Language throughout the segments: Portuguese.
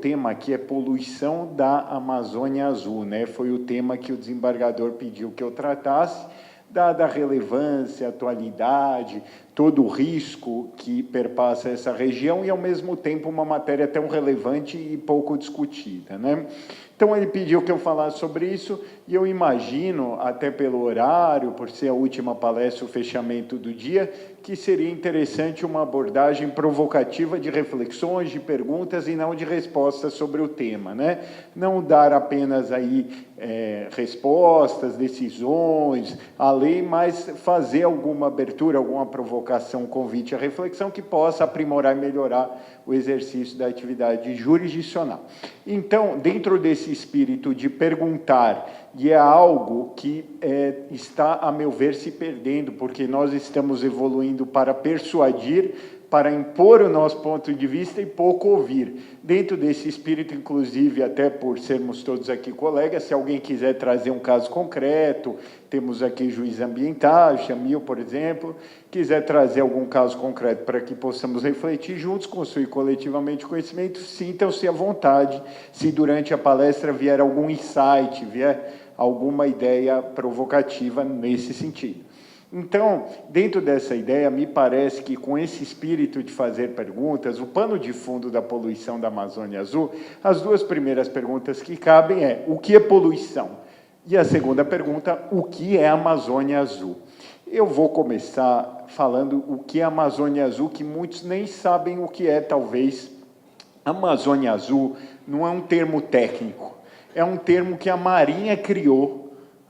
tema aqui é poluição da Amazônia Azul, né? Foi o tema que o desembargador pediu que eu tratasse, dada a relevância, a atualidade, todo o risco que perpassa essa região e, ao mesmo tempo, uma matéria tão relevante e pouco discutida, né? Então, ele pediu que eu falasse sobre isso e eu imagino, até pelo horário, por ser a última palestra, o fechamento do dia, que seria interessante uma abordagem provocativa de reflexões, de perguntas e não de respostas sobre o tema, né? Não dar apenas aí respostas, decisões, a lei, mas fazer alguma abertura, alguma provocação, convite à reflexão que possa aprimorar e melhorar o exercício da atividade jurisdicional. Então, dentro desse espírito de perguntar, e é algo que está, a meu ver, se perdendo, porque nós estamos evoluindo para persuadir, para impor o nosso ponto de vista e pouco ouvir. Dentro desse espírito, inclusive, até por sermos todos aqui colegas, se alguém quiser trazer um caso concreto, temos aqui juiz ambiental, Chamil, por exemplo, quiser trazer algum caso concreto para que possamos refletir juntos, construir coletivamente conhecimento, sintam-se à vontade. Se durante a palestra vier algum insight, vier alguma ideia provocativa nesse sentido. Então, dentro dessa ideia, me parece que com esse espírito de fazer perguntas, o pano de fundo da poluição da Amazônia Azul, as duas primeiras perguntas que cabem é: o que é poluição? E a segunda pergunta: o que é Amazônia Azul? Eu vou começar falando o que é Amazônia Azul, que muitos nem sabem o que é, talvez. Amazônia Azul não é um termo técnico, é um termo que a Marinha criou.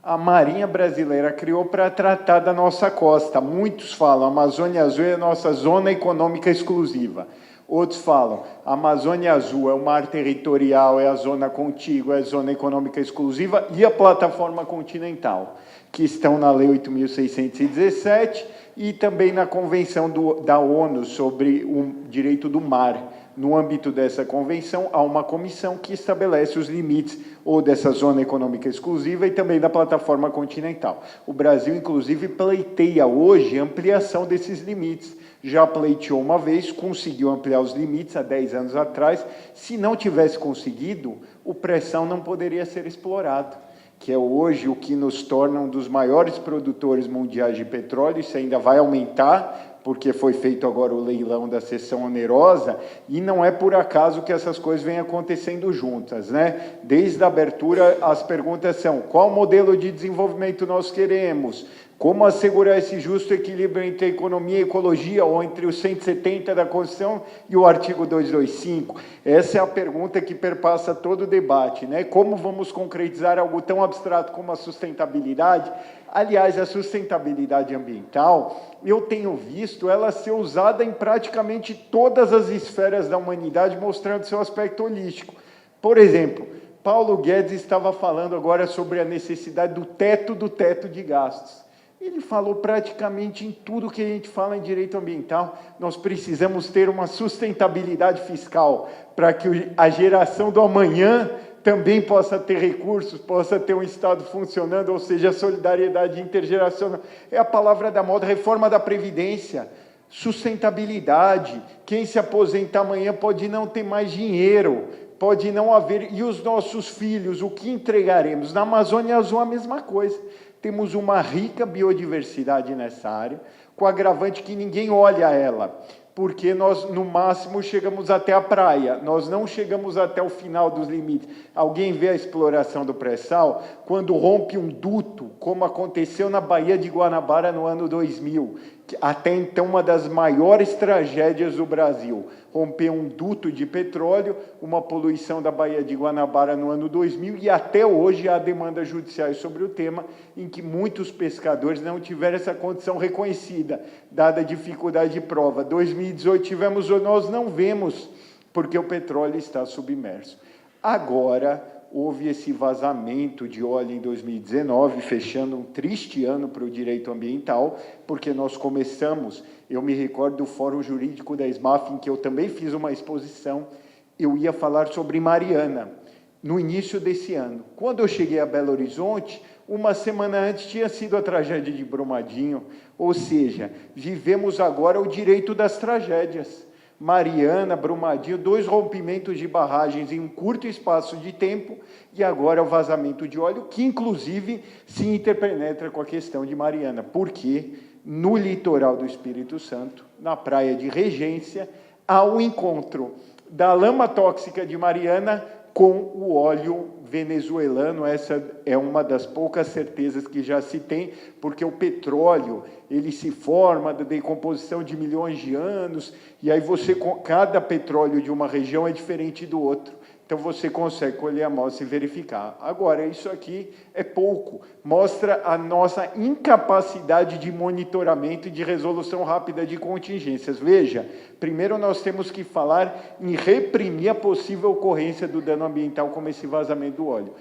A Marinha brasileira criou para tratar da nossa costa. Muitos falam, a Amazônia Azul é a nossa zona econômica exclusiva. Outros falam, a Amazônia Azul é o mar territorial, é a zona contígua, é a zona econômica exclusiva e a plataforma continental, que estão na Lei 8.617 e também na Convenção da ONU sobre o direito do mar. No âmbito dessa convenção, há uma comissão que estabelece os limites ou dessa zona econômica exclusiva e também da plataforma continental. O Brasil, inclusive, pleiteia hoje a ampliação desses limites. Já pleiteou uma vez, conseguiu ampliar os limites há 10 anos atrás. Se não tivesse conseguido, o pré-sal não poderia ser explorado, que é hoje o que nos torna um dos maiores produtores mundiais de petróleo. Isso ainda vai aumentar, porque foi feito agora o leilão da cessão onerosa, e não é por acaso que essas coisas vêm acontecendo juntas, né? Desde a abertura, as perguntas são: qual modelo de desenvolvimento nós queremos? Como assegurar esse justo equilíbrio entre a economia e a ecologia, ou entre os 170 da Constituição e o artigo 225? Essa é a pergunta que perpassa todo o debate, né? Como vamos concretizar algo tão abstrato como a sustentabilidade? Aliás, a sustentabilidade ambiental, eu tenho visto ela ser usada em praticamente todas as esferas da humanidade, mostrando seu aspecto holístico. Por exemplo, Paulo Guedes estava falando agora sobre a necessidade do teto de gastos. Ele falou praticamente em tudo que a gente fala em direito ambiental. Nós precisamos ter uma sustentabilidade fiscal para que a geração do amanhã também possa ter recursos, possa ter um Estado funcionando, ou seja, solidariedade intergeracional. É a palavra da moda, reforma da Previdência, sustentabilidade. Quem se aposentar amanhã pode não ter mais dinheiro, pode não haver... E os nossos filhos, o que entregaremos? Na Amazônia Azul, a mesma coisa. Temos uma rica biodiversidade nessa área, com agravante que ninguém olha ela, porque nós, no máximo, chegamos até a praia, nós não chegamos até o final dos limites. Alguém vê a exploração do pré-sal quando rompe um duto, como aconteceu na Baía de Guanabara no ano 2000, até então uma das maiores tragédias do Brasil. Rompeu um duto de petróleo, uma poluição da Baía de Guanabara no ano 2000, e até hoje há demandas judiciais sobre o tema, em que muitos pescadores não tiveram essa condição reconhecida, dada a dificuldade de prova. 2018 tivemos, nós não vemos, porque o petróleo está submerso. Agora, houve esse vazamento de óleo em 2019, fechando um triste ano para o direito ambiental, porque nós começamos, eu me recordo do Fórum Jurídico da SMAF, em que eu também fiz uma exposição, eu ia falar sobre Mariana, no início desse ano. Quando eu cheguei a Belo Horizonte, uma semana antes tinha sido a tragédia de Brumadinho, ou seja, vivemos agora o direito das tragédias. Mariana, Brumadinho, 2 rompimentos de barragens em um curto espaço de tempo, e agora o vazamento de óleo, que inclusive se interpenetra com a questão de Mariana, porque no litoral do Espírito Santo, na praia de Regência, há um encontro da lama tóxica de Mariana com o óleo venezuelano. Essa é uma das poucas certezas que já se tem, porque o petróleo, ele se forma da decomposição de milhões de anos, e aí cada petróleo de uma região é diferente do outro. Então, você consegue colher a amostra e verificar. Agora, isso aqui é pouco. Mostra a nossa incapacidade de monitoramento e de resolução rápida de contingências. Veja, primeiro nós temos que falar em reprimir a possível ocorrência do dano ambiental, como esse vazamento do óleo,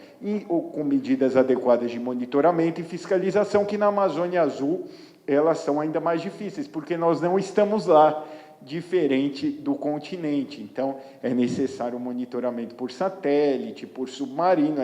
ou com medidas adequadas de monitoramento e fiscalização, que na Amazônia Azul elas são ainda mais difíceis, porque nós não estamos lá, diferente do continente. Então, é necessário monitoramento por satélite, por submarino,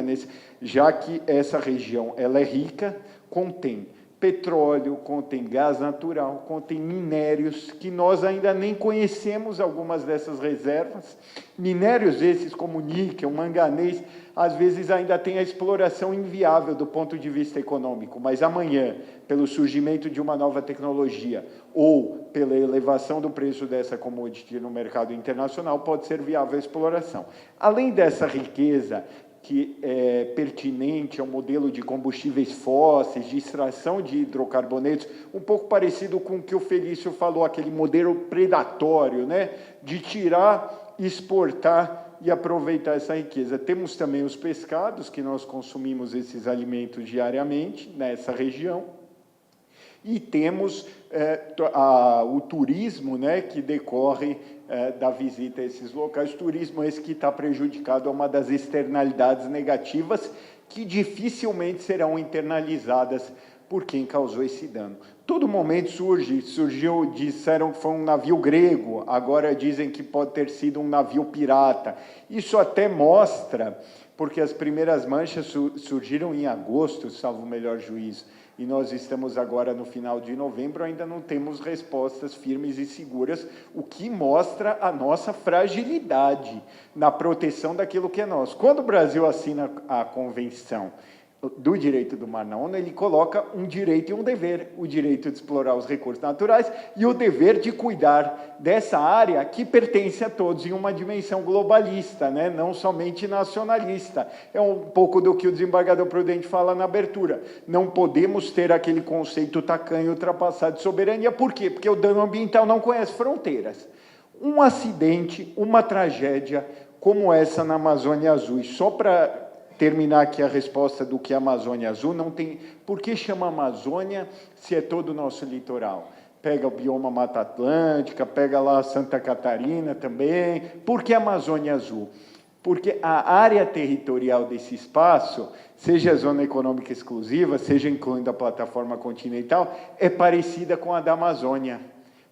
já que essa região ela é rica, contém petróleo, contém gás natural, contém minérios, que nós ainda nem conhecemos algumas dessas reservas. Minérios esses como níquel, manganês, às vezes ainda tem a exploração inviável do ponto de vista econômico, mas amanhã, pelo surgimento de uma nova tecnologia ou pela elevação do preço dessa commodity no mercado internacional, pode ser viável a exploração. Além dessa riqueza, que é pertinente ao modelo de combustíveis fósseis, de extração de hidrocarbonetos, um pouco parecido com o que o Felício falou, aquele modelo predatório, né, de tirar, exportar e aproveitar essa riqueza. Temos também os pescados, que nós consumimos esses alimentos diariamente nessa região, e temos o turismo, né, que decorre da visita a esses locais. Turismo esse que está prejudicado a uma das externalidades negativas que dificilmente serão internalizadas por quem causou esse dano. Todo momento surgiu, disseram que foi um navio grego, agora dizem que pode ter sido um navio pirata. Isso até mostra, porque as primeiras manchas surgiram em agosto, salvo o melhor juízo, e nós estamos agora no final de novembro, ainda não temos respostas firmes e seguras, o que mostra a nossa fragilidade na proteção daquilo que é nosso. Quando o Brasil assina a Convenção do Direito do Mar na ONU, ele coloca um direito e um dever, o direito de explorar os recursos naturais e o dever de cuidar dessa área que pertence a todos em uma dimensão globalista, né? Não somente nacionalista. É um pouco do que o desembargador Prudente fala na abertura. Não podemos ter aquele conceito tacanho ultrapassado de soberania. Por quê? Porque o dano ambiental não conhece fronteiras. Um acidente, uma tragédia como essa na Amazônia Azul, e só para terminar aqui a resposta do que é a Amazônia Azul, não tem... Por que chama Amazônia se é todo o nosso litoral? Pega o bioma Mata Atlântica, pega lá Santa Catarina também. Por que Amazônia Azul? Porque a área territorial desse espaço, seja a zona econômica exclusiva, seja incluindo a plataforma continental, é parecida com a da Amazônia.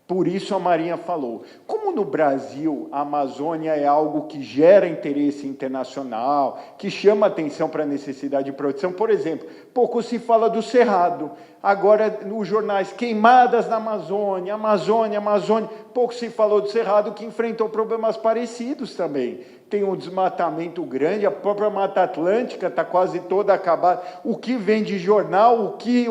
Por isso a Marinha falou, como no Brasil a Amazônia é algo que gera interesse internacional, que chama atenção para a necessidade de proteção, por exemplo, pouco se fala do Cerrado, agora nos jornais, queimadas na Amazônia, Amazônia, Amazônia, pouco se falou do Cerrado, que enfrentou problemas parecidos também. Tem um desmatamento grande, a própria Mata Atlântica está quase toda acabada. O que vem de jornal, o que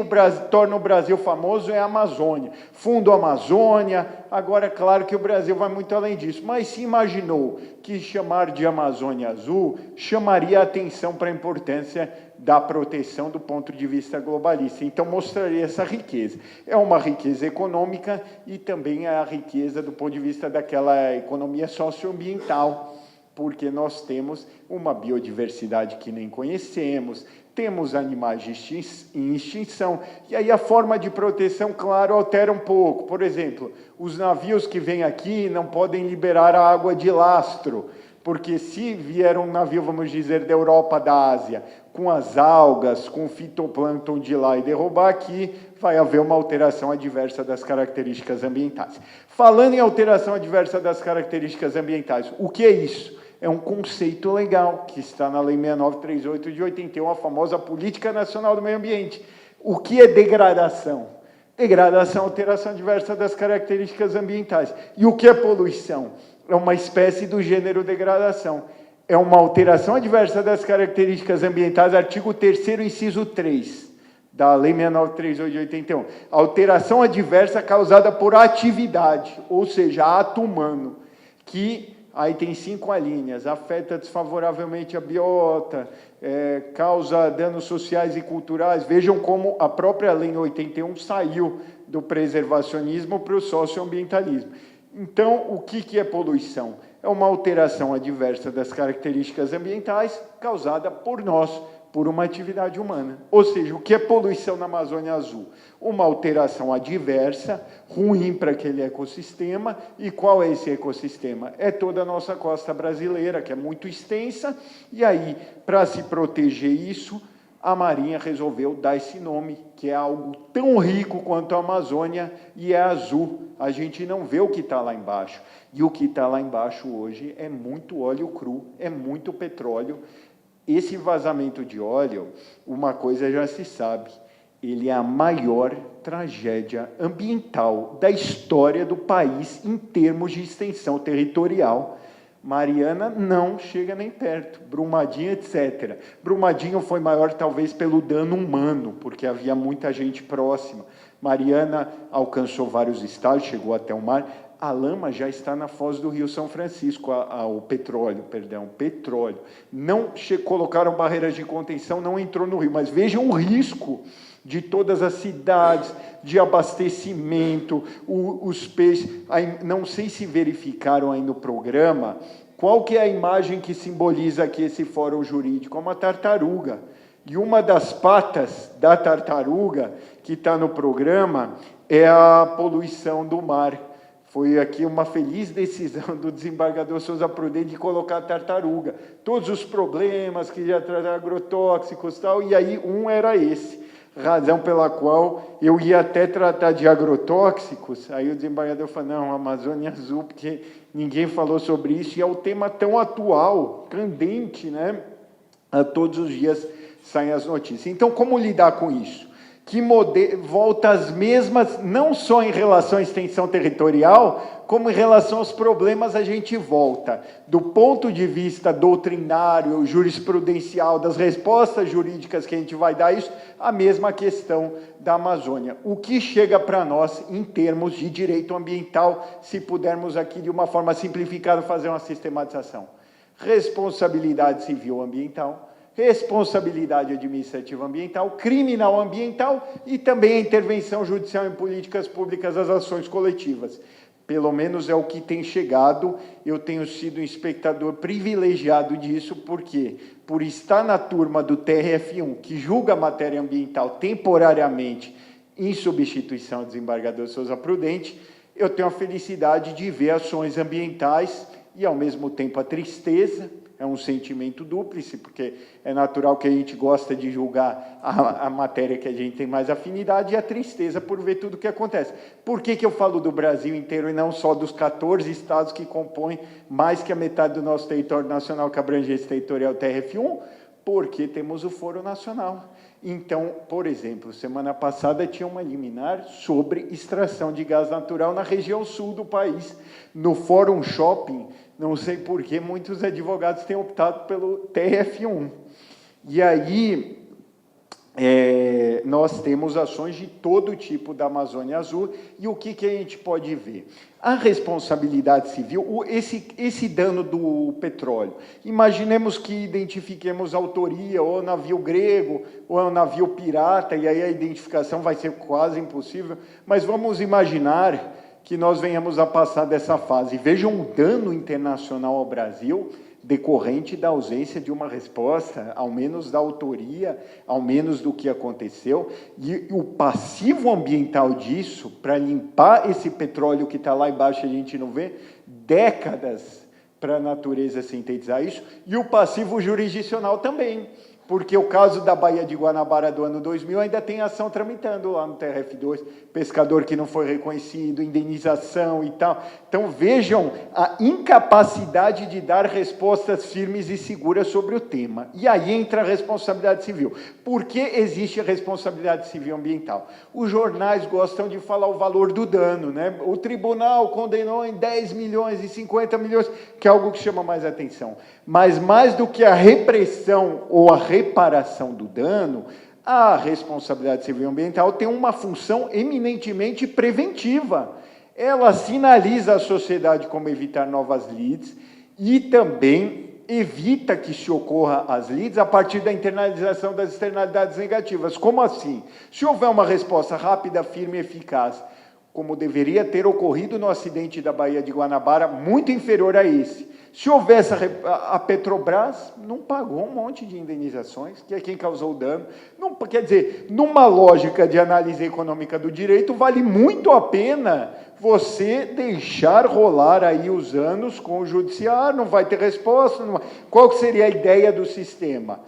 torna o Brasil famoso é a Amazônia. Fundo Amazônia, agora é claro que o Brasil vai muito além disso, mas se imaginou que chamar de Amazônia Azul chamaria a atenção para a importância da proteção do ponto de vista globalista. Então, mostraria essa riqueza. É uma riqueza econômica e também é a riqueza do ponto de vista daquela economia socioambiental, porque nós temos uma biodiversidade que nem conhecemos, temos animais em extinção, e aí a forma de proteção, claro, altera um pouco. Por exemplo, os navios que vêm aqui não podem liberar a água de lastro, porque se vier um navio, vamos dizer, da Europa, da Ásia, com as algas, com o fitoplâncton de lá e derrubar aqui, vai haver uma alteração adversa das características ambientais. Falando em alteração adversa das características ambientais, o que é isso? É um conceito legal que está na Lei 6938 de 81, a famosa Política Nacional do Meio Ambiente. O que é degradação? Degradação, alteração adversa das características ambientais. E o que é poluição? É uma espécie do gênero degradação. É uma alteração adversa das características ambientais, artigo 3º, inciso 3, da Lei 6938 de 81. Alteração adversa causada por atividade, ou seja, ato humano, que, aí tem 5 alíneas, afeta desfavoravelmente a biota, causa danos sociais e culturais. Vejam como a própria Lei 81 saiu do preservacionismo para o socioambientalismo. Então, o que é poluição? É uma alteração adversa das características ambientais causada por nós, por uma atividade humana. Ou seja, o que é poluição na Amazônia Azul? Uma alteração adversa, ruim para aquele ecossistema. E qual é esse ecossistema? É toda a nossa costa brasileira, que é muito extensa, e aí, para se proteger isso, a Marinha resolveu dar esse nome, que é algo tão rico quanto a Amazônia, e é azul. A gente não vê o que está lá embaixo. E o que está lá embaixo hoje é muito óleo cru, é muito petróleo. Esse vazamento de óleo, uma coisa já se sabe, ele é a maior tragédia ambiental da história do país em termos de extensão territorial. Mariana não chega nem perto, Brumadinho, etc. Brumadinho foi maior talvez pelo dano humano, porque havia muita gente próxima. Mariana alcançou vários estágios, chegou até o mar. A lama já está na foz do Rio São Francisco, o petróleo. Não colocaram barreiras de contenção, não entrou no rio, mas vejam o risco de todas as cidades, de abastecimento, os peixes. Não sei se verificaram aí no programa, qual que é a imagem que simboliza aqui esse fórum jurídico? É uma tartaruga. E uma das patas da tartaruga, que está no programa, é a poluição do mar. Foi aqui uma feliz decisão do desembargador Souza Prudente de colocar a tartaruga. Todos os problemas que já trazem agrotóxicos e tal, e aí um era esse. Razão pela qual eu ia até tratar de agrotóxicos, aí o desembargador falou, não, Amazônia Azul, porque ninguém falou sobre isso, e é um tema tão atual, candente, né? A todos os dias saem as notícias. Então, como lidar com isso? Que volta às mesmas, não só em relação à extensão territorial, como em relação aos problemas a gente volta. Do ponto de vista doutrinário, jurisprudencial, das respostas jurídicas que a gente vai dar isso, a mesma questão da Amazônia. O que chega para nós em termos de direito ambiental, se pudermos aqui de uma forma simplificada fazer uma sistematização? Responsabilidade civil ambiental, responsabilidade administrativa ambiental, criminal ambiental e também a intervenção judicial em políticas públicas, as ações coletivas. Pelo menos é o que tem chegado, eu tenho sido um espectador privilegiado disso, porque por estar na turma do TRF1, que julga a matéria ambiental temporariamente em substituição ao desembargador Souza Prudente, eu tenho a felicidade de ver ações ambientais e, ao mesmo tempo, a tristeza. É um sentimento dúplice, porque é natural que a gente gosta de julgar a matéria que a gente tem mais afinidade e a tristeza por ver tudo o que acontece. Por que eu falo do Brasil inteiro e não só dos 14 estados que compõem mais que a metade do nosso território nacional, que abrangência territorial TRF1? Porque temos o Foro Nacional. Então, por exemplo, semana passada tinha uma liminar sobre extração de gás natural na região sul do país. No Fórum Shopping, não sei por que muitos advogados têm optado pelo TRF1. E aí, nós temos ações de todo tipo da Amazônia Azul, e o que a gente pode ver? A responsabilidade civil, esse dano do petróleo, imaginemos que identifiquemos a autoria, ou navio grego, ou é um navio pirata, e aí a identificação vai ser quase impossível, mas vamos imaginar que nós venhamos a passar dessa fase. Vejam o dano internacional ao Brasil, decorrente da ausência de uma resposta, ao menos da autoria, ao menos do que aconteceu, e o passivo ambiental disso, para limpar esse petróleo que está lá embaixo, a gente não vê, décadas para a natureza sintetizar isso, e o passivo jurisdicional também. porque o caso da Baía de Guanabara do ano 2000 ainda tem ação tramitando lá no TRF2, pescador que não foi reconhecido, indenização e tal. Então, vejam a incapacidade de dar respostas firmes e seguras sobre o tema. E aí entra a responsabilidade civil. Por que existe a responsabilidade civil ambiental? Os jornais gostam de falar o valor do dano, né? O tribunal condenou em 10 milhões e 50 milhões, que é algo que chama mais atenção. Mas mais do que a repressão ou a reparação do dano, a responsabilidade civil ambiental tem uma função eminentemente preventiva. Ela sinaliza à sociedade como evitar novas lides e também evita que se ocorra as lides a partir da internalização das externalidades negativas. Como assim? Se houver uma resposta rápida, firme e eficaz, como deveria ter ocorrido no acidente da Baía de Guanabara, muito inferior a esse. Se houvesse a Petrobras, não pagou um monte de indenizações, que é quem causou o dano. Não, quer dizer, numa lógica de análise econômica do direito, vale muito a pena você deixar rolar aí os anos com o judiciário, não vai ter resposta. Não... Qual seria a ideia do sistema?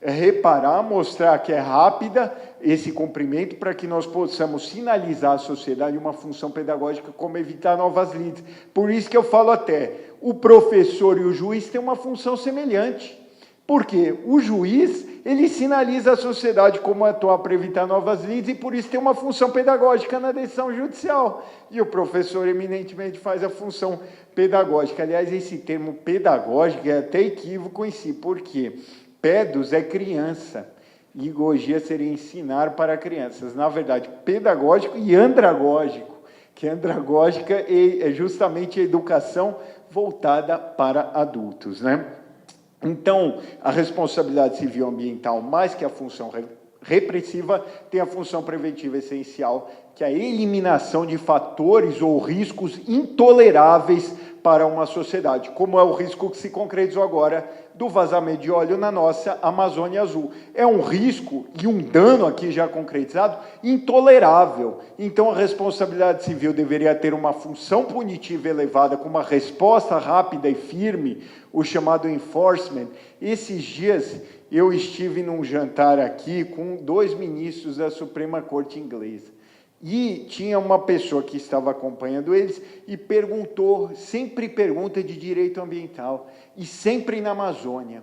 Reparar, mostrar que é rápida esse cumprimento para que nós possamos sinalizar à sociedade uma função pedagógica como evitar novas lides. Por isso que eu falo até, o professor e o juiz têm uma função semelhante. Porque o juiz, ele sinaliza à sociedade como atuar para evitar novas lides e por isso tem uma função pedagógica na decisão judicial. E o professor eminentemente faz a função pedagógica. Aliás, esse termo pedagógico é até equívoco em si. Por quê? Pedos é criança, e gogia seria ensinar para crianças. Na verdade, pedagógico e andragógico, que andragógica é justamente a educação voltada para adultos, né? Então, a responsabilidade civil ambiental, mais que a função repressiva, tem a função preventiva essencial, que é a eliminação de fatores ou riscos intoleráveis para uma sociedade, como é o risco que se concretizou agora do vazamento de óleo na nossa Amazônia Azul. É um risco e um dano aqui já concretizado intolerável. Então, a responsabilidade civil deveria ter uma função punitiva elevada, com uma resposta rápida e firme, o chamado enforcement. Esses dias, eu estive num jantar aqui com 2 ministros da Suprema Corte inglesa. E tinha uma pessoa que estava acompanhando eles e perguntou, sempre pergunta de direito ambiental, e sempre na Amazônia.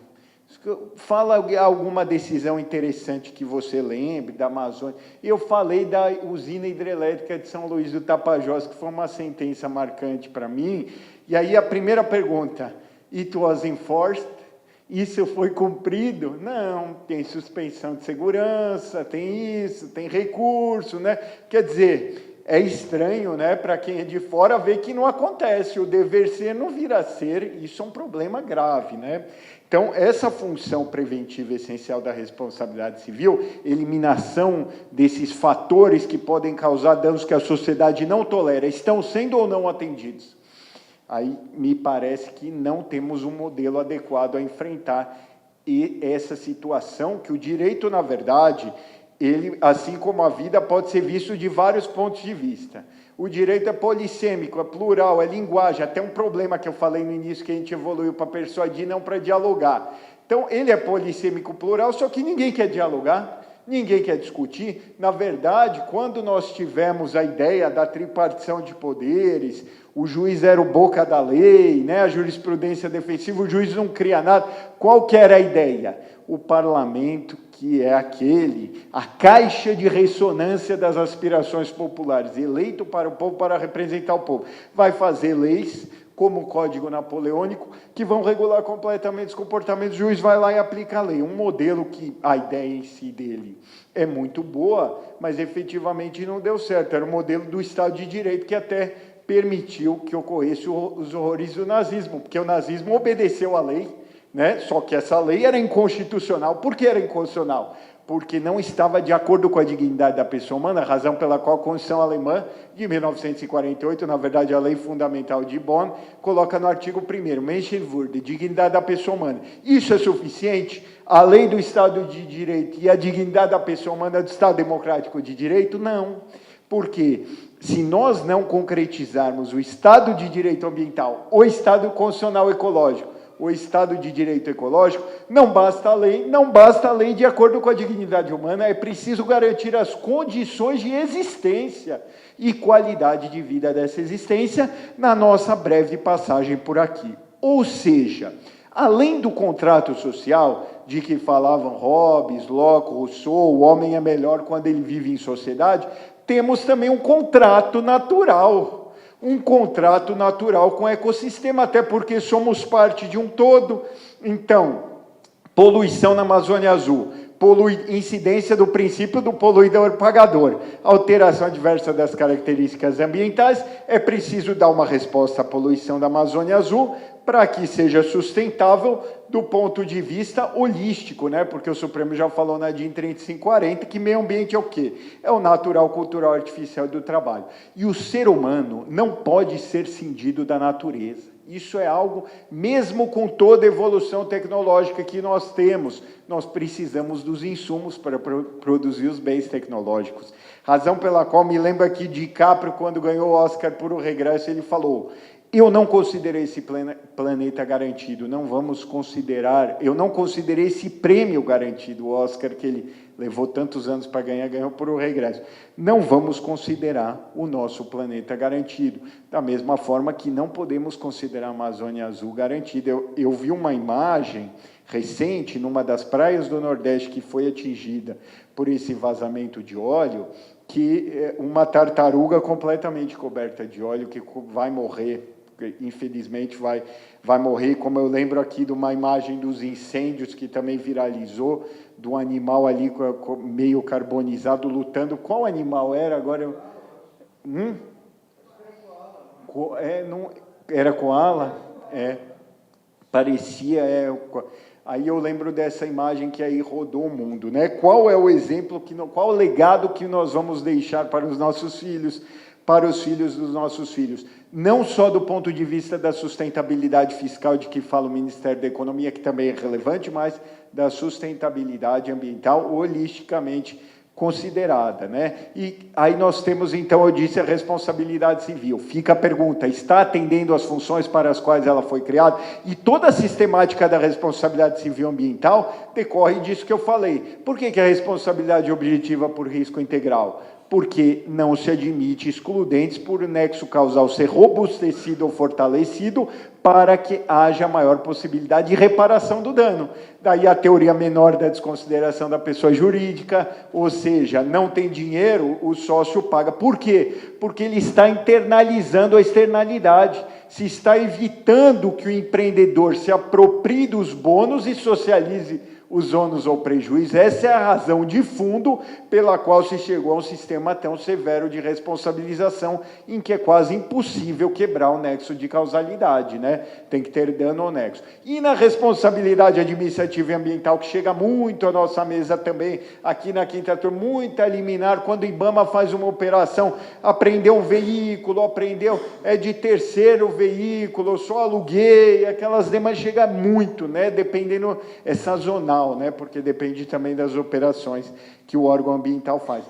Fala alguma decisão interessante que você lembre da Amazônia. Eu falei da usina hidrelétrica de São Luís do Tapajós, que foi uma sentença marcante para mim. E aí a primeira pergunta, it was enforced? Isso foi cumprido? Não, tem suspensão de segurança, tem isso, tem recurso, né? Quer dizer, é estranho, né, para quem é de fora ver que não acontece, o dever ser não vira ser, isso é um problema grave, né? Então, essa função preventiva essencial da responsabilidade civil, eliminação desses fatores que podem causar danos que a sociedade não tolera, estão sendo ou não atendidos? Aí me parece que não temos um modelo adequado a enfrentar essa situação, que o direito, na verdade, ele, assim como a vida, pode ser visto de vários pontos de vista. O direito é polissêmico, é plural, é linguagem, até um problema que eu falei no início, que a gente evoluiu para persuadir, não para dialogar. Então, ele é polissêmico, plural, só que ninguém quer dialogar, ninguém quer discutir. Na verdade, quando nós tivemos a ideia da tripartição de poderes, o juiz era o boca da lei, né? A jurisprudência defensiva, o juiz não cria nada. Qual que era a ideia? O parlamento, que é a caixa de ressonância das aspirações populares, eleito para o povo, para representar o povo, vai fazer leis, como o Código Napoleônico, que vão regular completamente os comportamentos. O juiz vai lá e aplica a lei. Um modelo que a ideia em si dele é muito boa, mas efetivamente não deu certo. Era o modelo do Estado de Direito, que até permitiu que ocorresse os horrores do nazismo, porque o nazismo obedeceu à lei, né? Só que essa lei era inconstitucional. Por que era inconstitucional? Porque não estava de acordo com a dignidade da pessoa humana, a razão pela qual a Constituição Alemã, de 1948, na verdade a Lei Fundamental de Bonn, coloca no artigo 1º, Menschenwürde, dignidade da pessoa humana. Isso é suficiente? A lei do Estado de Direito e a dignidade da pessoa humana do Estado Democrático de Direito? Não. Por quê? Se nós não concretizarmos o Estado de Direito Ambiental, o Estado Constitucional Ecológico, o Estado de Direito Ecológico, não basta a lei de acordo com a dignidade humana, é preciso garantir as condições de existência e qualidade de vida dessa existência na nossa breve passagem por aqui. Ou seja, além do contrato social, de que falavam Hobbes, Locke, Rousseau, o homem é melhor quando ele vive em sociedade, temos também um contrato natural com o ecossistema, até porque somos parte de um todo. Então, poluição na Amazônia Azul, incidência do princípio do poluidor-pagador, alteração adversa das características ambientais, é preciso dar uma resposta à poluição da Amazônia Azul para que seja sustentável do ponto de vista holístico, né? Porque o Supremo já falou na DIN 3540 que meio ambiente é o quê? É o natural, cultural, artificial do trabalho. E o ser humano não pode ser cindido da natureza. Isso é algo, mesmo com toda a evolução tecnológica que nós temos, nós precisamos dos insumos para produzir os bens tecnológicos. Razão pela qual me lembro aqui de DiCaprio, quando ganhou o Oscar por O Regresso, ele falou: eu não considerei esse planeta garantido, eu não considerei esse prêmio garantido, o Oscar, que ele levou tantos anos para ganhar, ganhou por O Regresso. Não vamos considerar o nosso planeta garantido, da mesma forma que não podemos considerar a Amazônia Azul garantida. Eu vi uma imagem recente, numa das praias do Nordeste que foi atingida por esse vazamento de óleo, que uma tartaruga completamente coberta de óleo, que vai morrer, infelizmente vai morrer, como eu lembro aqui de uma imagem dos incêndios que também viralizou, do animal ali meio carbonizado lutando. Qual animal era? Agora era koala? Parecia. Aí eu lembro dessa imagem que aí rodou o mundo, né? Qual é o exemplo, qual o legado que nós vamos deixar para os nossos filhos, para os filhos dos nossos filhos? Não só do ponto de vista da sustentabilidade fiscal, de que fala o Ministério da Economia, que também é relevante, mas da sustentabilidade ambiental holisticamente considerada, né? E aí nós temos, então, eu disse, a responsabilidade civil. Fica a pergunta: está atendendo às funções para as quais ela foi criada? E toda a sistemática da responsabilidade civil ambiental decorre disso que eu falei. Por que a responsabilidade objetiva por risco integral? Porque não se admite excludentes por nexo causal ser robustecido ou fortalecido para que haja maior possibilidade de reparação do dano. Daí a teoria menor da desconsideração da pessoa jurídica, ou seja, não tem dinheiro, o sócio paga. Por quê? Porque ele está internalizando a externalidade, se está evitando que o empreendedor se aproprie dos bônus e socialize os ônus ou prejuízos. Essa é a razão de fundo pela qual se chegou a um sistema tão severo de responsabilização, em que é quase impossível quebrar o nexo de causalidade, né? Tem que ter dano ou nexo. E na responsabilidade administrativa e ambiental, que chega muito à nossa mesa também, aqui na Quinta Turma, muita liminar, quando o IBAMA faz uma operação, apreendeu um veículo, apreendeu de terceiro veículo, eu só aluguei, aquelas demais chega muito, né? Dependendo, é sazonal, né? Porque depende também das operações que o órgão ambiental faz.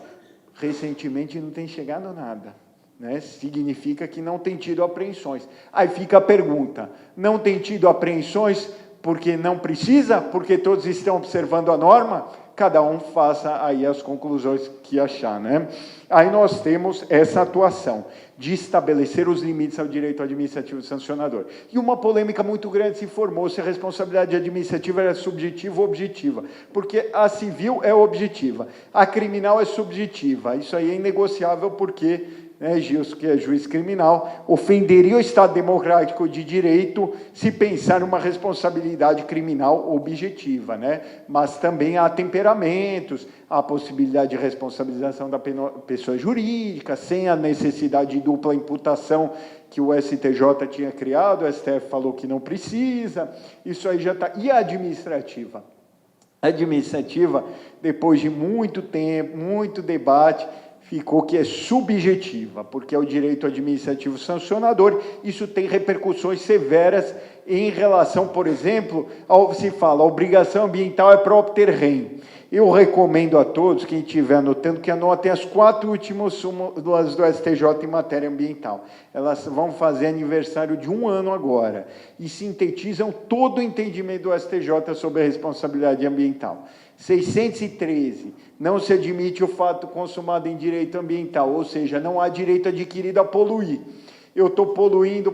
Recentemente não tem chegado nada, né? Significa que não tem tido apreensões. Aí fica a pergunta: não tem tido apreensões porque não precisa? Porque todos estão observando a norma? Cada um faça aí as conclusões que achar, né? Aí nós temos essa atuação de estabelecer os limites ao direito administrativo sancionador. E uma polêmica muito grande se formou se a responsabilidade administrativa era subjetiva ou objetiva, porque a civil é objetiva, a criminal é subjetiva. Isso aí é inegociável porque, né, Gilson, que é juiz criminal, ofenderia o Estado democrático de direito se pensar numa responsabilidade criminal objetiva, né? Mas também há temperamentos, há a possibilidade de responsabilização da pessoa jurídica, sem a necessidade de dupla imputação que o STJ tinha criado, o STF falou que não precisa, isso aí já está. E a administrativa? A administrativa, depois de muito tempo, muito debate, ficou que é subjetiva, porque é o direito administrativo sancionador. Isso tem repercussões severas em relação, por exemplo, se fala, a obrigação ambiental é para obter REM. Eu recomendo a todos, quem estiver anotando, que anotem as 4 últimas súmulas do STJ em matéria ambiental. Elas vão fazer aniversário de 1 ano agora e sintetizam todo o entendimento do STJ sobre a responsabilidade ambiental. 613, não se admite o fato consumado em direito ambiental, ou seja, não há direito adquirido a poluir. Eu estou poluindo,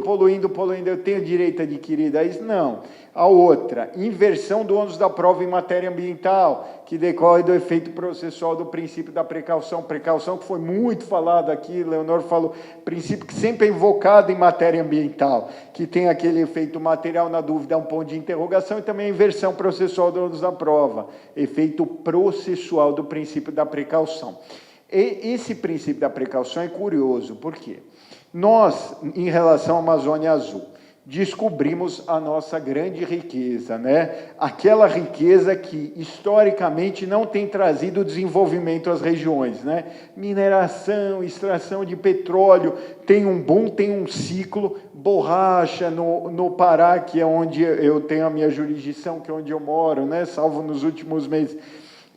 eu tenho direito adquirido a isso? Não. A outra, inversão do ônus da prova em matéria ambiental, que decorre do efeito processual do princípio da precaução. Precaução que foi muito falado aqui, Leonor falou, princípio que sempre é invocado em matéria ambiental, que tem aquele efeito material, na dúvida, um ponto de interrogação, e também a inversão processual do ônus da prova, efeito processual do princípio da precaução. E esse princípio da precaução é curioso, por quê? Nós, em relação à Amazônia Azul, descobrimos a nossa grande riqueza, né? Aquela riqueza que, historicamente, não tem trazido desenvolvimento às regiões, né? Mineração, extração de petróleo, tem um boom, tem um ciclo, borracha no Pará, que é onde eu tenho a minha jurisdição, que é onde eu moro, né? Salvo nos últimos meses,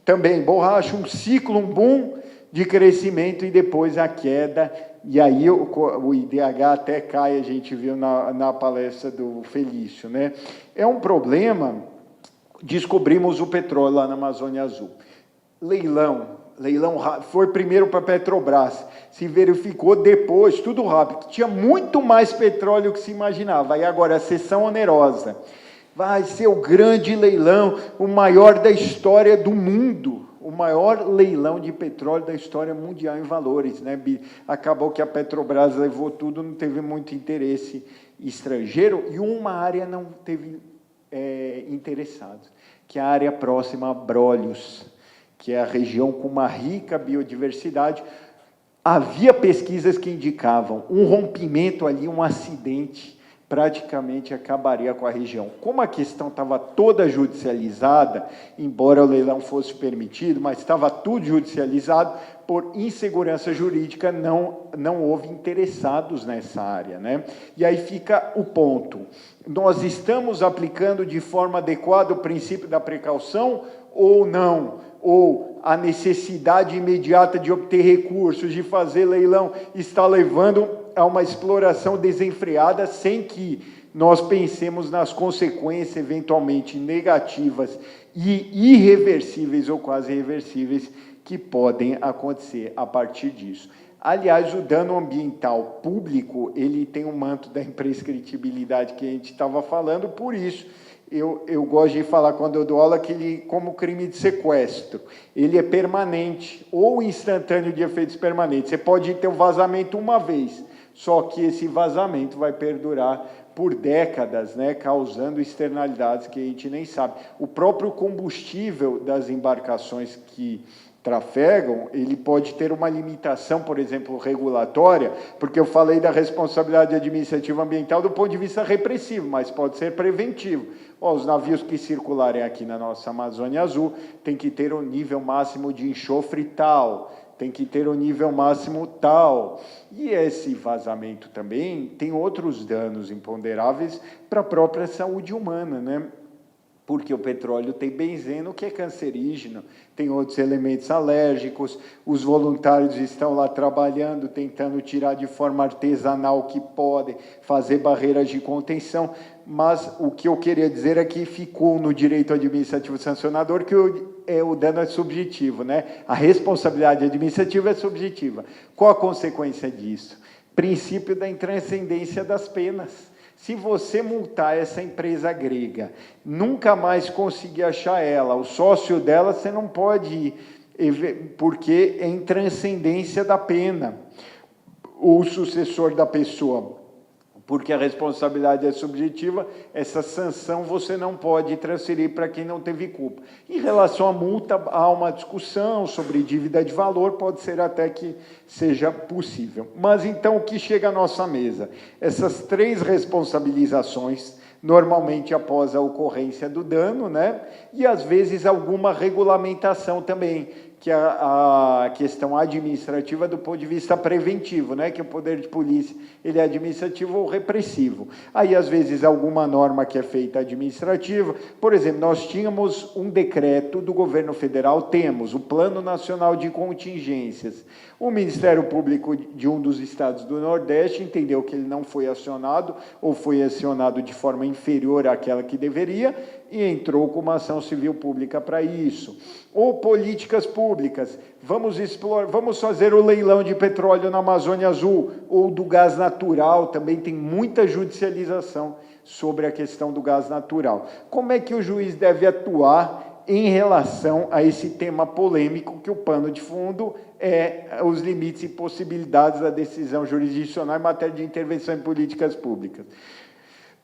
também borracha, um ciclo, um boom de crescimento e depois a queda. E aí o IDH até cai, a gente viu na palestra do Felício, né? É um problema, descobrimos o petróleo lá na Amazônia Azul. Leilão foi primeiro para a Petrobras, se verificou depois, tudo rápido, que tinha muito mais petróleo que se imaginava. Aí agora, a sessão onerosa, vai ser o grande leilão, o maior da história do mundo, o maior leilão de petróleo da história mundial em valores, né? Acabou que a Petrobras levou tudo, não teve muito interesse estrangeiro, e uma área não teve interessados, que é a área próxima a Brolhos, que é a região com uma rica biodiversidade. Havia pesquisas que indicavam um rompimento ali, um acidente, praticamente acabaria com a região. Como a questão estava toda judicializada, embora o leilão fosse permitido, mas estava tudo judicializado, por insegurança jurídica não houve interessados nessa área, né? E aí fica o ponto. Nós estamos aplicando de forma adequada o princípio da precaução ou não? Ou a necessidade imediata de obter recursos, de fazer leilão, está levando a uma exploração desenfreada, sem que nós pensemos nas consequências eventualmente negativas e irreversíveis ou quase irreversíveis que podem acontecer a partir disso. Aliás, o dano ambiental público, ele tem um manto da imprescritibilidade que a gente estava falando, por isso eu gosto de falar, quando eu dou aula, que ele, como crime de sequestro, ele é permanente ou instantâneo de efeitos permanentes. Você pode ter um vazamento uma vez, só que esse vazamento vai perdurar por décadas, né, causando externalidades que a gente nem sabe. O próprio combustível das embarcações que trafegam, ele pode ter uma limitação, por exemplo, regulatória, porque eu falei da responsabilidade administrativa ambiental do ponto de vista repressivo, mas pode ser preventivo. Os navios que circularem aqui na nossa Amazônia Azul têm que ter um nível máximo de enxofre tal, tem que ter um nível máximo tal. E esse vazamento também tem outros danos imponderáveis para a própria saúde humana, né? Porque o petróleo tem benzeno, que é cancerígeno, tem outros elementos alérgicos, os voluntários estão lá trabalhando, tentando tirar de forma artesanal o que podem, fazer barreiras de contenção, mas o que eu queria dizer é que ficou no direito administrativo sancionador que o dano é subjetivo, né? A responsabilidade administrativa é subjetiva. Qual a consequência disso? Princípio da intranscendência das penas. Se você multar essa empresa grega, nunca mais conseguir achar ela, o sócio dela, você não pode ir, porque é intranscendência da pena. O sucessor da pessoa, porque a responsabilidade é subjetiva, essa sanção você não pode transferir para quem não teve culpa. Em relação à multa, há uma discussão sobre dívida de valor, pode ser até que seja possível. Mas, então, o que chega à nossa mesa? Essas 3 responsabilizações, normalmente após a ocorrência do dano, né? E, às vezes, alguma regulamentação também, que a questão administrativa do ponto de vista preventivo, né? Que o poder de polícia ele é administrativo ou repressivo. Aí, às vezes, alguma norma que é feita administrativa, por exemplo, nós tínhamos um decreto do governo federal, temos o Plano Nacional de Contingências. O Ministério Público de um dos estados do Nordeste entendeu que ele não foi acionado, ou foi acionado de forma inferior àquela que deveria, e entrou com uma ação civil pública para isso. Ou políticas públicas, vamos fazer o leilão de petróleo na Amazônia Azul, ou do gás natural, também tem muita judicialização sobre a questão do gás natural. Como é que o juiz deve atuar em relação a esse tema polêmico, que o pano de fundo é os limites e possibilidades da decisão jurisdicional em matéria de intervenção em políticas públicas?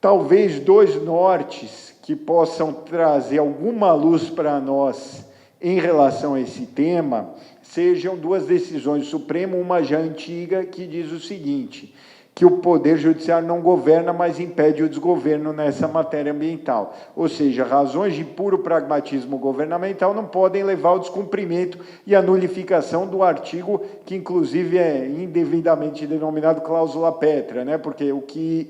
Talvez dois nortes que possam trazer alguma luz para nós em relação a esse tema sejam duas decisões do Supremo, uma já antiga, que diz o seguinte, que o Poder Judiciário não governa, mas impede o desgoverno nessa matéria ambiental. Ou seja, razões de puro pragmatismo governamental não podem levar ao descumprimento e à nulificação do artigo, que inclusive é indevidamente denominado cláusula pétrea, né? Porque o que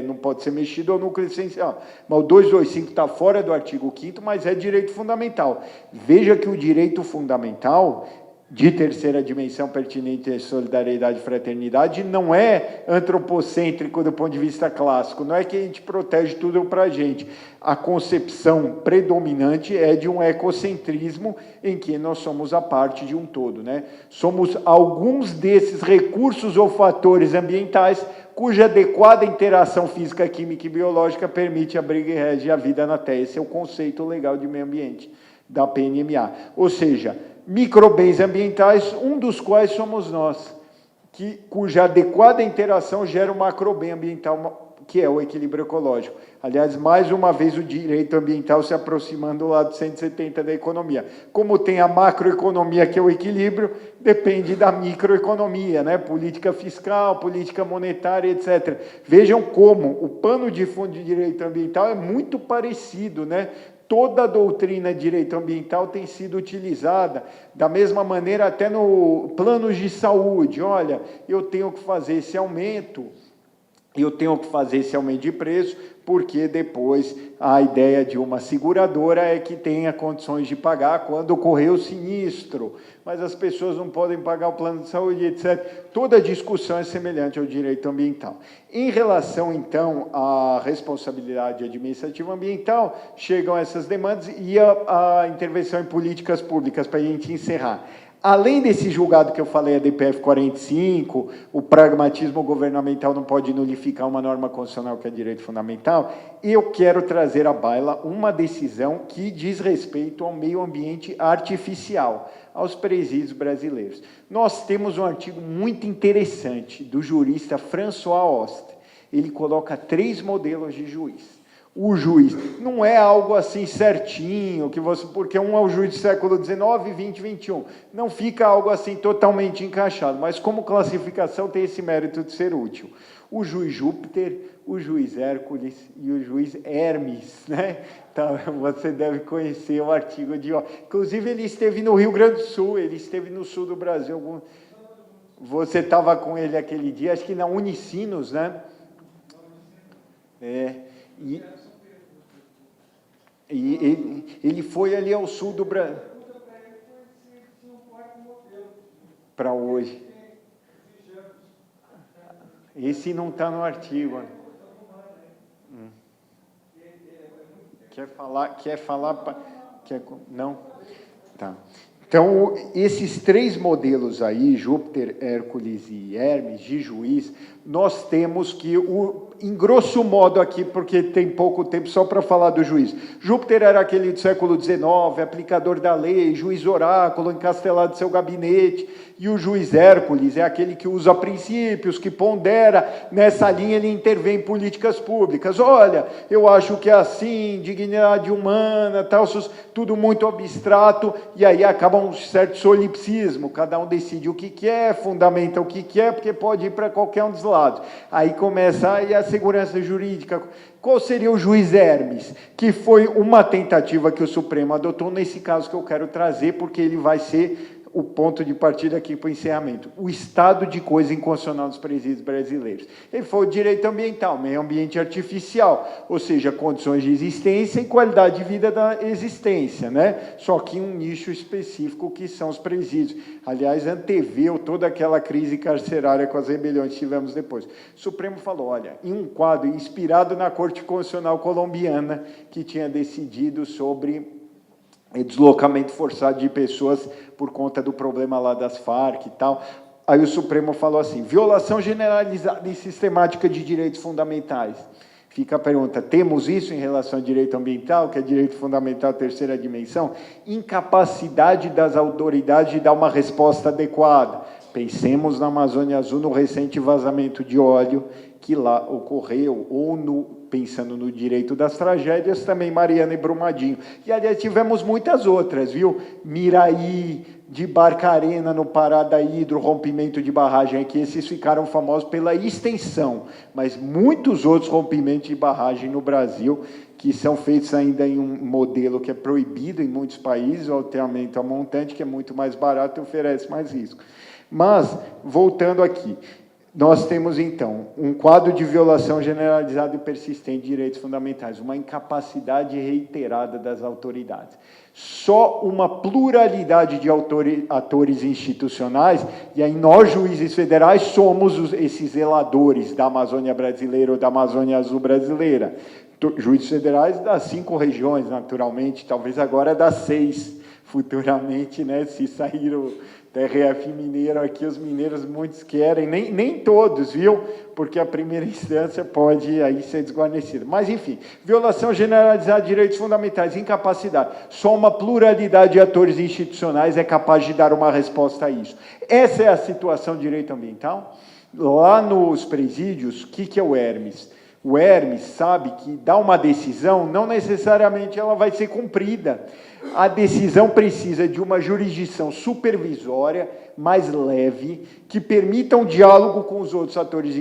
não pode ser mexido é o núcleo essencial. Mas o 225 está fora do artigo 5º, mas é direito fundamental. Veja que o direito fundamental de terceira dimensão pertinente à solidariedade e fraternidade não é antropocêntrico do ponto de vista clássico, não é que a gente protege tudo para a gente. A concepção predominante é de um ecocentrismo em que nós somos a parte de um todo, né? Somos alguns desses recursos ou fatores ambientais cuja adequada interação física, química e biológica permite abriga e rege a vida na Terra. Esse é o conceito legal de meio ambiente da PNMA. Ou seja, microbens ambientais, um dos quais somos nós, cuja adequada interação gera um macrobem ambiental, que é o equilíbrio ecológico. Aliás, mais uma vez, o direito ambiental se aproximando do lado 170 da economia. Como tem a macroeconomia, que é o equilíbrio, depende da microeconomia, né? Política fiscal, política monetária, etc. Vejam como o pano de fundo de direito ambiental é muito parecido, né? Toda a doutrina de direito ambiental tem sido utilizada da mesma maneira até no planos de saúde. Olha, eu tenho que fazer esse aumento, de preço, porque depois a ideia de uma seguradora é que tenha condições de pagar quando ocorrer o sinistro, mas as pessoas não podem pagar o plano de saúde, etc. Toda a discussão é semelhante ao direito ambiental. Em relação, então, à responsabilidade administrativa ambiental, chegam essas demandas e a intervenção em políticas públicas, para a gente encerrar. Além desse julgado que eu falei, a DPF 45, o pragmatismo governamental não pode nulificar uma norma constitucional que é direito fundamental, eu quero trazer à baila uma decisão que diz respeito ao meio ambiente artificial, aos presídios brasileiros. Nós temos um artigo muito interessante do jurista François Hoste. Ele coloca 3 modelos de juiz. O juiz não é algo assim certinho, porque um é o juiz do século XIX, XX, XXI. Não fica algo assim totalmente encaixado, mas como classificação tem esse mérito de ser útil. O juiz Júpiter, o juiz Hércules e o juiz Hermes, né? Então, você deve conhecer o artigo de... Inclusive, ele esteve no Rio Grande do Sul, ele esteve no sul do Brasil. Você estava com ele aquele dia, acho que na Unicinos, né? E ele foi ali ao sul do Brasil. Para hoje. Esse não está no artigo. Não? Tá. Então, esses 3 modelos aí, Júpiter, Hércules e Hermes, de juiz, nós temos que, em grosso modo aqui, porque tem pouco tempo só para falar do juiz. Júpiter era aquele do século XIX, aplicador da lei, juiz oráculo, encastelado em seu gabinete, e o juiz Hércules é aquele que usa princípios, que pondera, nessa linha ele intervém em políticas públicas. Olha, eu acho que é assim, dignidade humana, tal, tudo muito abstrato, e aí acaba um certo solipsismo, cada um decide o que quer, fundamenta o que quer, porque pode ir para qualquer um dos lados. Aí começa a segurança jurídica. Qual seria o juiz Hermes? Que foi uma tentativa que o Supremo adotou nesse caso que eu quero trazer, porque ele vai ser o ponto de partida aqui para o encerramento. O estado de coisa inconstitucional dos presídios brasileiros. Ele foi o direito ambiental, meio ambiente artificial, ou seja, condições de existência e qualidade de vida da existência, né? Só que um nicho específico que são os presídios. Aliás, anteveu toda aquela crise carcerária com as rebeliões que tivemos depois. O Supremo falou, olha, em um quadro inspirado na Corte Constitucional colombiana, que tinha decidido sobre deslocamento forçado de pessoas por conta do problema lá das Farc e tal. Aí o Supremo falou assim, violação generalizada e sistemática de direitos fundamentais. Fica a pergunta, temos isso em relação ao direito ambiental, que é direito fundamental terceira dimensão? Incapacidade das autoridades de dar uma resposta adequada. Pensemos na Amazônia Azul, no recente vazamento de óleo que lá ocorreu, ou pensando no direito das tragédias, também Mariana e Brumadinho. E, aliás, tivemos muitas outras, viu? Miraí, de Barcarena, no Pará da Hidro, rompimento de barragem aqui, esses ficaram famosos pela extensão, mas muitos outros rompimentos de barragem no Brasil, que são feitos ainda em um modelo que é proibido em muitos países, o alteamento a montante, que é muito mais barato e oferece mais risco. Mas, voltando aqui, nós temos, então, um quadro de violação generalizada e persistente de direitos fundamentais, uma incapacidade reiterada das autoridades. Só uma pluralidade de atores institucionais, e aí nós, juízes federais, somos esses zeladores da Amazônia brasileira ou da Amazônia Azul brasileira. Juízes federais das 5 regiões, naturalmente, talvez agora das 6, futuramente, né, se sair o TRF mineiro aqui, os mineiros muitos querem, nem todos, viu? Porque a primeira instância pode aí ser desguarnecida. Mas, enfim, violação generalizada de direitos fundamentais, incapacidade. Só uma pluralidade de atores institucionais é capaz de dar uma resposta a isso. Essa é a situação de direito ambiental. Lá nos presídios, o que é o Hermes? O Hermes sabe que dá uma decisão, não necessariamente ela vai ser cumprida. A decisão precisa de uma jurisdição supervisória, mais leve, que permita um diálogo com os outros atores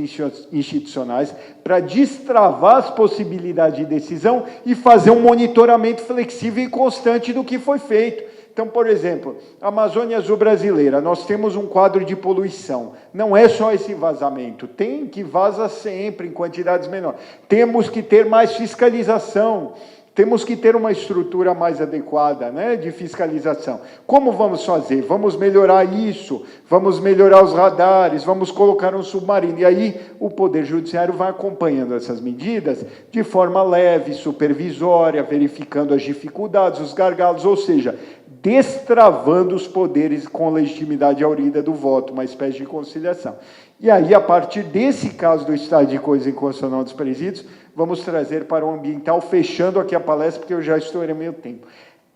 institucionais para destravar as possibilidades de decisão e fazer um monitoramento flexível e constante do que foi feito. Então, por exemplo, a Amazônia Azul brasileira, nós temos um quadro de poluição. Não é só esse vazamento, tem que vaza sempre em quantidades menores. Temos que ter mais fiscalização, temos que ter uma estrutura mais adequada, né, de fiscalização. Como vamos fazer? Vamos melhorar isso, vamos melhorar os radares, vamos colocar um submarino. E aí o Poder Judiciário vai acompanhando essas medidas de forma leve, supervisória, verificando as dificuldades, os gargalos, ou seja, destravando os poderes com legitimidade aurida do voto, uma espécie de conciliação. E aí, a partir desse caso do estado de coisa inconstitucional dos presídios, vamos trazer para o ambiental, fechando aqui a palestra, porque eu já estourei meu tempo.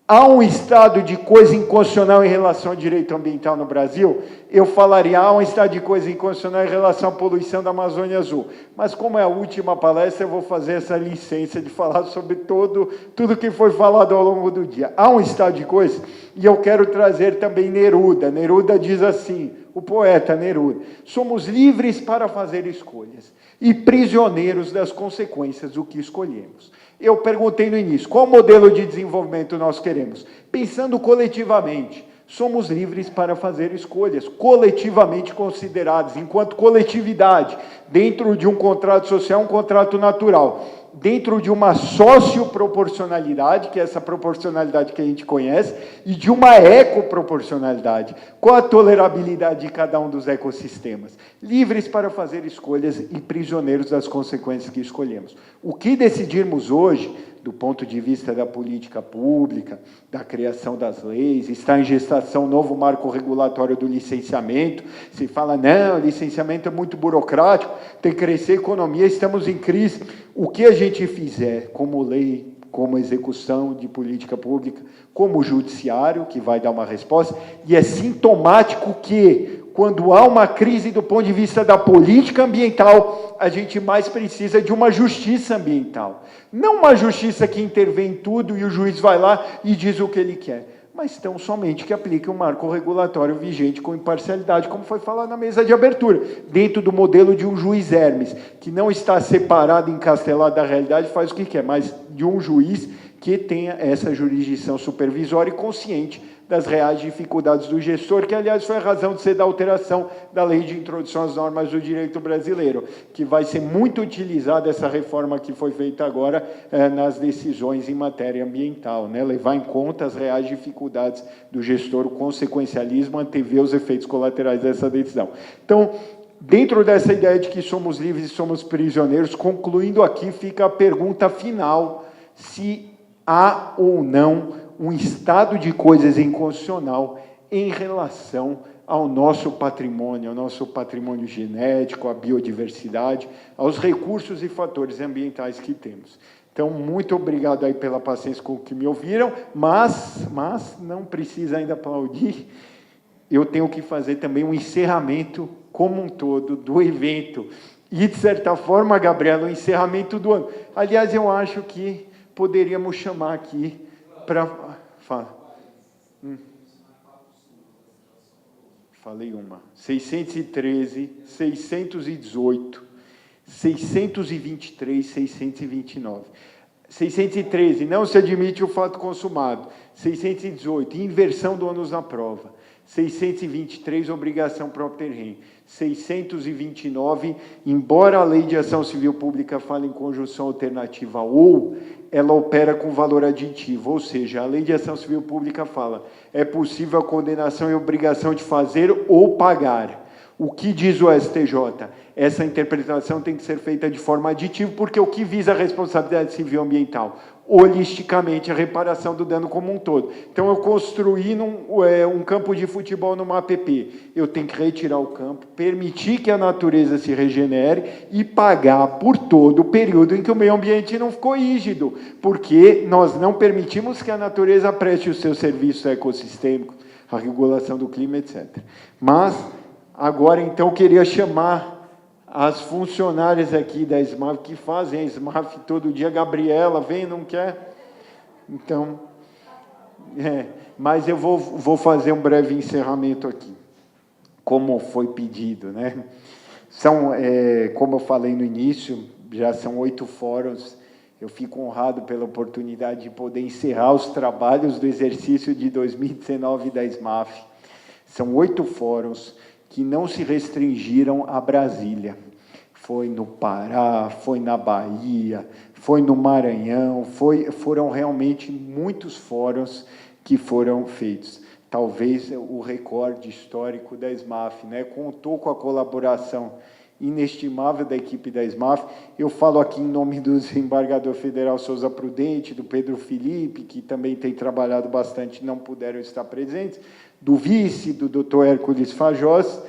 Há um estado de coisa inconstitucional em relação ao direito ambiental no Brasil? Eu falaria, há um estado de coisa inconstitucional em relação à poluição da Amazônia Azul. Mas como é a última palestra, eu vou fazer essa licença de falar sobre tudo que foi falado ao longo do dia. Há um estado de coisa, e eu quero trazer também Neruda. Neruda diz assim, o poeta Neruda, somos livres para fazer escolhas e prisioneiros das consequências do que escolhemos. Eu perguntei no início, qual modelo de desenvolvimento nós queremos? Pensando coletivamente, somos livres para fazer escolhas coletivamente consideradas, enquanto coletividade, dentro de um contrato social, um contrato natural, dentro de uma socioproporcionalidade, que é essa proporcionalidade que a gente conhece, e de uma ecoproporcionalidade, com a tolerabilidade de cada um dos ecossistemas, livres para fazer escolhas e prisioneiros das consequências que escolhemos. O que decidirmos hoje, do ponto de vista da política pública, da criação das leis, está em gestação um novo marco regulatório do licenciamento. Se fala, não, licenciamento é muito burocrático, tem que crescer a economia, estamos em crise. O que a gente fizer como lei, como execução de política pública, como judiciário, que vai dar uma resposta, e é sintomático que, quando há uma crise do ponto de vista da política ambiental, a gente mais precisa de uma justiça ambiental. Não uma justiça que intervém em tudo e o juiz vai lá e diz o que ele quer, mas tão somente que aplique um marco regulatório vigente com imparcialidade, como foi falado na mesa de abertura, dentro do modelo de um juiz Hermes, que não está separado, encastelado da realidade, faz o que quer, mas de um juiz que tenha essa jurisdição supervisória e consciente das reais dificuldades do gestor, que, aliás, foi a razão de ser da alteração da Lei de Introdução às Normas do Direito Brasileiro, que vai ser muito utilizada, essa reforma que foi feita agora, nas decisões em matéria ambiental, né? Levar em conta as reais dificuldades do gestor, o consequencialismo, antever os efeitos colaterais dessa decisão. Então, dentro dessa ideia de que somos livres e somos prisioneiros, concluindo aqui, fica a pergunta final, se há ou não um estado de coisas inconstitucional em relação ao nosso patrimônio genético, à biodiversidade, aos recursos e fatores ambientais que temos. Então, muito obrigado aí pela paciência com que me ouviram, mas não precisa ainda aplaudir, eu tenho que fazer também um encerramento como um todo do evento. E, de certa forma, Gabriela, o encerramento do ano. Aliás, eu acho que poderíamos chamar aqui para... Falei uma. 613, 618, 623, 629. 613, não se admite o fato consumado. 618, inversão do ônus na prova. 623, obrigação própria rem. 629, embora a Lei de Ação Civil Pública fale em conjunção alternativa ou, ela opera com valor aditivo, ou seja, a Lei de Ação Civil Pública fala, é possível a condenação e obrigação de fazer ou pagar. O que diz o STJ? Essa interpretação tem que ser feita de forma aditiva, porque o que visa a responsabilidade civil ambiental? Holisticamente, a reparação do dano como um todo. Então, eu construí um campo de futebol numa APP. Eu tenho que retirar o campo, permitir que a natureza se regenere e pagar por todo o período em que o meio ambiente não ficou rígido, porque nós não permitimos que a natureza preste os seus serviços ecossistêmicos, a regulação do clima, etc. Mas, agora, então, eu queria chamar as funcionárias aqui da SMAF, que fazem a SMAF todo dia. Gabriela, vem, não quer? Então, mas eu vou fazer um breve encerramento aqui, como foi pedido, né? São, como eu falei no início, já são 8 fóruns. Eu fico honrado pela oportunidade de poder encerrar os trabalhos do exercício de 2019 da SMAF. São 8 fóruns que não se restringiram a Brasília. Foi no Pará, foi na Bahia, foi no Maranhão, foram realmente muitos fóruns que foram feitos. Talvez o recorde histórico da SMAF, né? Contou com a colaboração inestimável da equipe da SMAF. Eu falo aqui em nome do desembargador federal Souza Prudente, do Pedro Felipe, que também tem trabalhado bastante, não puderam estar presentes, do vice, do Dr. Hércules Fajós,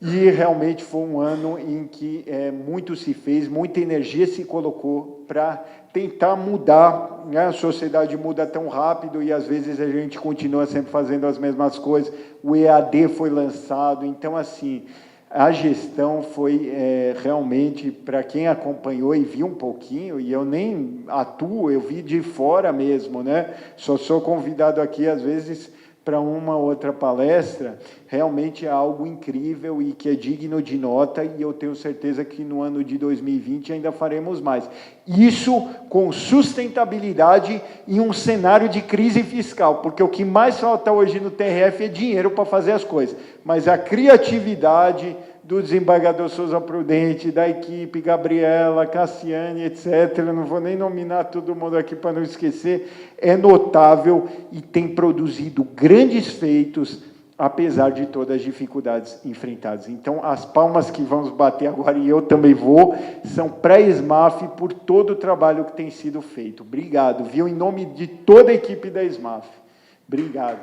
e realmente foi um ano em que muito se fez, muita energia se colocou para tentar mudar, né? A sociedade muda tão rápido e, às vezes, a gente continua sempre fazendo as mesmas coisas. O EAD foi lançado, então, assim, a gestão foi realmente, para quem acompanhou e viu um pouquinho, e eu nem atuo, eu vi de fora mesmo, né? Só sou convidado aqui, às vezes, para uma outra palestra, realmente é algo incrível e que é digno de nota, e eu tenho certeza que no ano de 2020 ainda faremos mais. Isso com sustentabilidade em um cenário de crise fiscal, porque o que mais falta hoje no TRF é dinheiro para fazer as coisas, mas a criatividade do desembargador Souza Prudente, da equipe, Gabriela, Cassiane, etc., não vou nem nominar todo mundo aqui para não esquecer, é notável e tem produzido grandes feitos, apesar de todas as dificuldades enfrentadas. Então, as palmas que vamos bater agora, e eu também vou, são para a SMAF por todo o trabalho que tem sido feito. Obrigado, viu? Em nome de toda a equipe da SMAF. Obrigado.